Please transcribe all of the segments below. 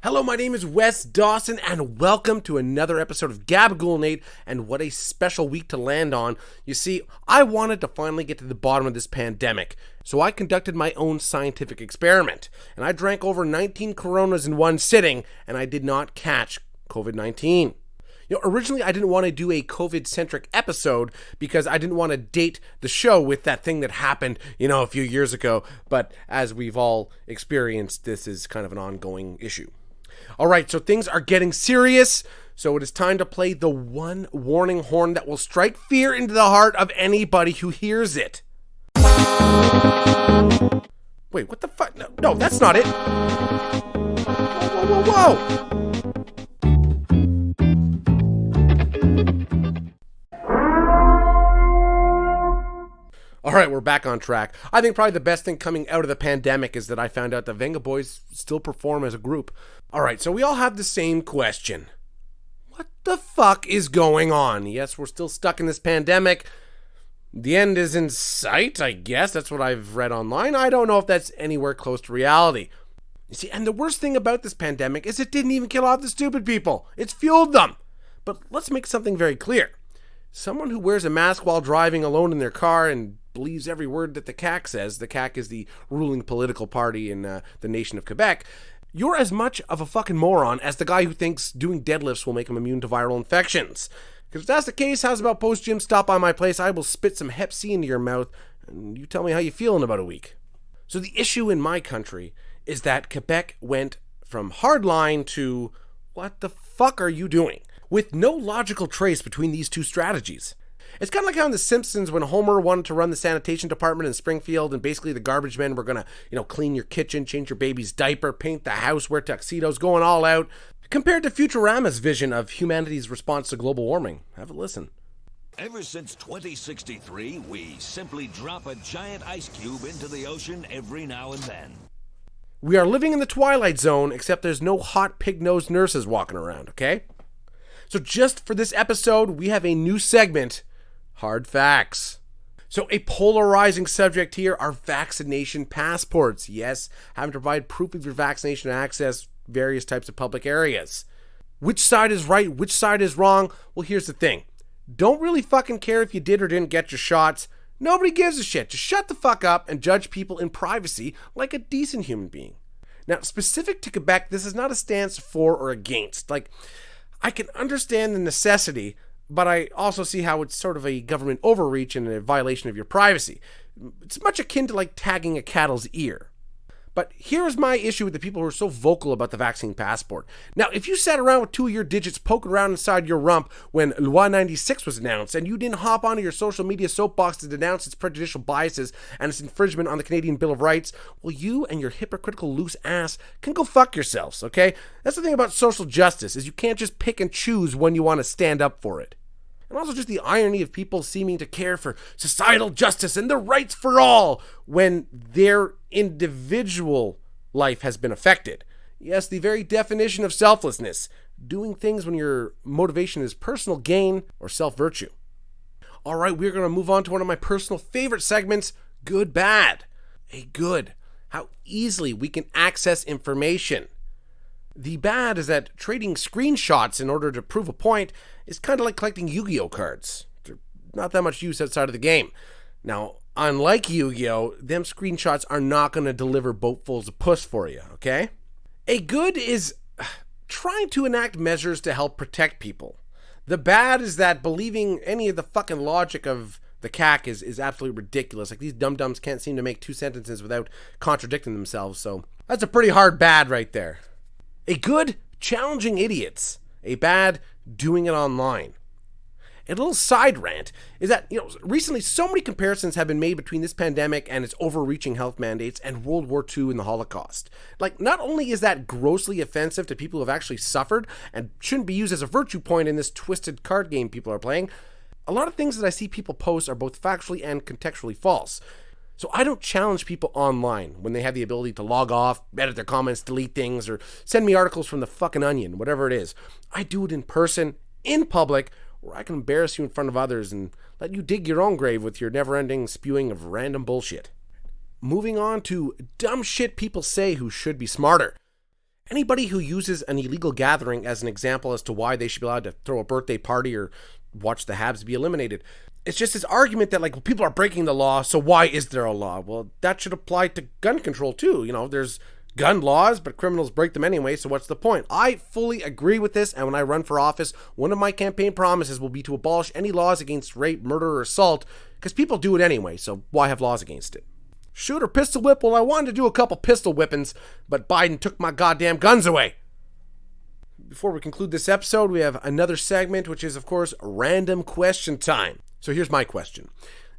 Hello, my name is Wes Dawson, and welcome to another episode of Gabagool, Nate, and what a special week to land on. You see, I wanted to finally get to the bottom of this pandemic, so I conducted my own scientific experiment, and I drank over 19 Coronas in one sitting, and I did not catch COVID-19. Originally, I didn't want to do a COVID-centric episode because I didn't want to date the show with that thing that happened, a few years ago, but as we've all experienced, this is kind of an ongoing issue. All right, so things are getting serious, so it is time to play the one warning horn that will strike fear into the heart of anybody who hears it. Wait, what the fuck? No, that's not it. Whoa. All right, we're back on track. I think probably the best thing coming out of the pandemic is that I found out the Venga Boys still perform as a group. All right, so we all have the same question. What the fuck is going on? Yes, we're still stuck in this pandemic. The end is in sight, I guess. That's what I've read online. I don't know if that's anywhere close to reality. You see, and the worst thing about this pandemic is it didn't even kill off the stupid people. It's fueled them. But let's make something very clear. Someone who wears a mask while driving alone in their car and believes every word that the CAQ says, the CAQ is the ruling political party in the nation of Quebec, you're as much of a fucking moron as the guy who thinks doing deadlifts will make him immune to viral infections. Because if that's the case, how's about post-gym stop by my place? I will spit some Hep C into your mouth, and you tell me how you feel in about a week. So the issue in my country is that Quebec went from hardline to, what the fuck are you doing? With no logical trace between these two strategies. It's kind of like how in The Simpsons when Homer wanted to run the sanitation department in Springfield and basically the garbage men were going to, clean your kitchen, change your baby's diaper, paint the house, wear tuxedos, going all out, compared to Futurama's vision of humanity's response to global warming. Have a listen. Ever since 2063, we simply drop a giant ice cube into the ocean every now and then. We are living in the Twilight Zone, except there's no hot pig-nosed nurses walking around, okay? So just for this episode, we have a new segment, Hard Facts. So a polarizing subject here are vaccination passports. Yes, having to provide proof of your vaccination to access various types of public areas. Which side is right? Which side is wrong? Well, here's the thing. Don't really fucking care if you did or didn't get your shots. Nobody gives a shit. Just shut the fuck up and judge people in privacy like a decent human being. Now, specific to Quebec, this is not a stance for or against. I can understand the necessity, but I also see how it's sort of a government overreach and a violation of your privacy. It's much akin to tagging a cattle's ear. But here's my issue with the people who are so vocal about the vaccine passport. Now, if you sat around with two of your digits poking around inside your rump when Loi 96 was announced and you didn't hop onto your social media soapbox to denounce its prejudicial biases and its infringement on the Canadian Bill of Rights, well, you and your hypocritical loose ass can go fuck yourselves, okay? That's the thing about social justice, is you can't just pick and choose when you want to stand up for it. And also just the irony of people seeming to care for societal justice and the rights for all when their individual life has been affected. Yes, the very definition of selflessness, doing things when your motivation is personal gain or self-virtue. All right, we're going to move on to one of my personal favorite segments, Good Bad. A good, how easily we can access information. The bad is that trading screenshots in order to prove a point is kind of like collecting Yu-Gi-Oh cards. They're not that much use outside of the game. Now, unlike Yu-Gi-Oh, them screenshots are not going to deliver boatfuls of puss for you, okay? A good is trying to enact measures to help protect people. The bad is that believing any of the fucking logic of the CAQ is absolutely ridiculous. These dum-dums can't seem to make two sentences without contradicting themselves, so that's a pretty hard bad right there. A good, challenging idiots. A bad, doing it online. A little side rant is that, recently so many comparisons have been made between this pandemic and its overreaching health mandates and World War II and the Holocaust. Not only is that grossly offensive to people who have actually suffered and shouldn't be used as a virtue point in this twisted card game people are playing, a lot of things that I see people post are both factually and contextually false. So I don't challenge people online when they have the ability to log off, edit their comments, delete things, or send me articles from the fucking Onion, whatever it is. I do it in person, in public, where I can embarrass you in front of others and let you dig your own grave with your never-ending spewing of random bullshit. moving on to dumb shit people say who should be smarter. Anybody who uses an illegal gathering as an example as to why they should be allowed to throw a birthday party or watch the Habs be eliminated. It's just this argument that like people are breaking the law, so why is there a law? Well, that should apply to gun control too. There's gun laws, but criminals break them anyway, so what's the point? I fully agree with this, and when I run for office, one of my campaign promises will be to abolish any laws against rape, murder, or assault, because people do it anyway, so why have laws against it? Shoot or pistol whip? Well, I wanted to do a couple pistol whippings, but Biden took my goddamn guns away. Before we conclude this episode, we have another segment, which is, of course, random question time. So here's my question.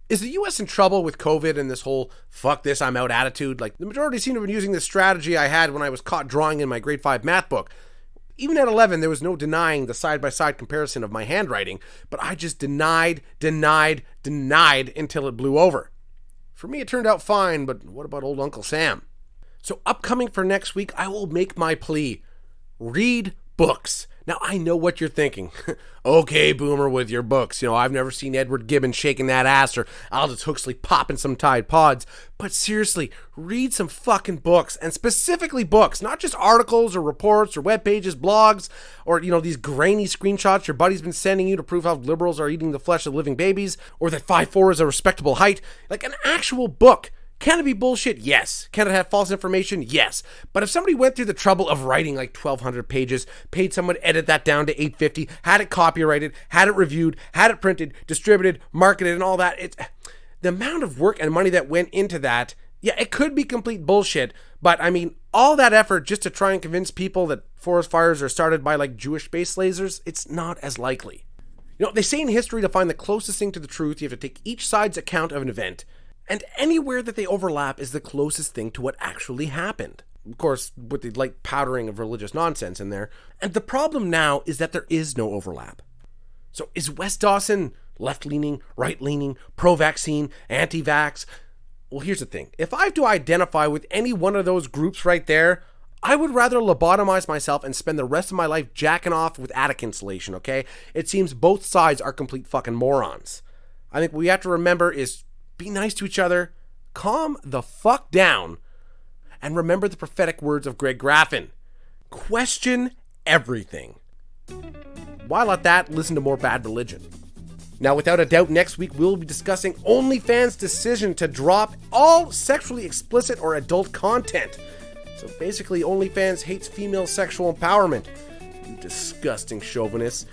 Is the U.S. in trouble with COVID and this whole fuck this, I'm out attitude? Like, the majority seem to have been using this strategy I had when I was caught drawing in my grade 5 math book. Even at 11, there was no denying the side-by-side comparison of my handwriting, but I just denied until it blew over. For me, it turned out fine, but what about old Uncle Sam? So upcoming for next week, I will make my plea. Read books. Now, I know what you're thinking. Okay, Boomer, with your books. I've never seen Edward Gibbon shaking that ass or Aldous Huxley popping some Tide Pods. But seriously, read some fucking books, and specifically books, not just articles or reports or web pages, blogs, or, these grainy screenshots your buddy's been sending you to prove how liberals are eating the flesh of living babies, or that 5'4" is a respectable height. Like an actual book. Can it be bullshit? Yes. Can it have false information? Yes. But if somebody went through the trouble of writing like 1,200 pages, paid someone to edit that down to 850, had it copyrighted, had it reviewed, had it printed, distributed, marketed, and all that, the amount of work and money that went into that, yeah, it could be complete bullshit. But I mean, all that effort just to try and convince people that forest fires are started by like Jewish space lasers, it's not as likely. They say in history to find the closest thing to the truth, you have to take each side's account of an event. And anywhere that they overlap is the closest thing to what actually happened. Of course, with the light powdering of religious nonsense in there. And the problem now is that there is no overlap. So is West Dawson left-leaning, right-leaning, pro-vaccine, anti-vax? Well, here's the thing. If I have to identify with any one of those groups right there, I would rather lobotomize myself and spend the rest of my life jacking off with attic insulation, okay? It seems both sides are complete fucking morons. I think what we have to remember is be nice to each other, calm the fuck down, and remember the prophetic words of Greg Graffin. Question everything. While at that, listen to more Bad Religion. Now, without a doubt, next week we'll be discussing OnlyFans' decision to drop all sexually explicit or adult content. So basically, OnlyFans hates female sexual empowerment. You disgusting chauvinists.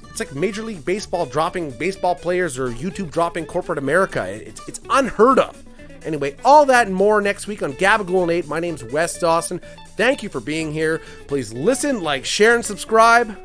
It's like Major League Baseball dropping baseball players or YouTube dropping corporate America. It's unheard of. Anyway, all that and more next week on Gabagool and 8. My name's Wes Dawson. Thank you for being here. Please listen, like, share, and subscribe.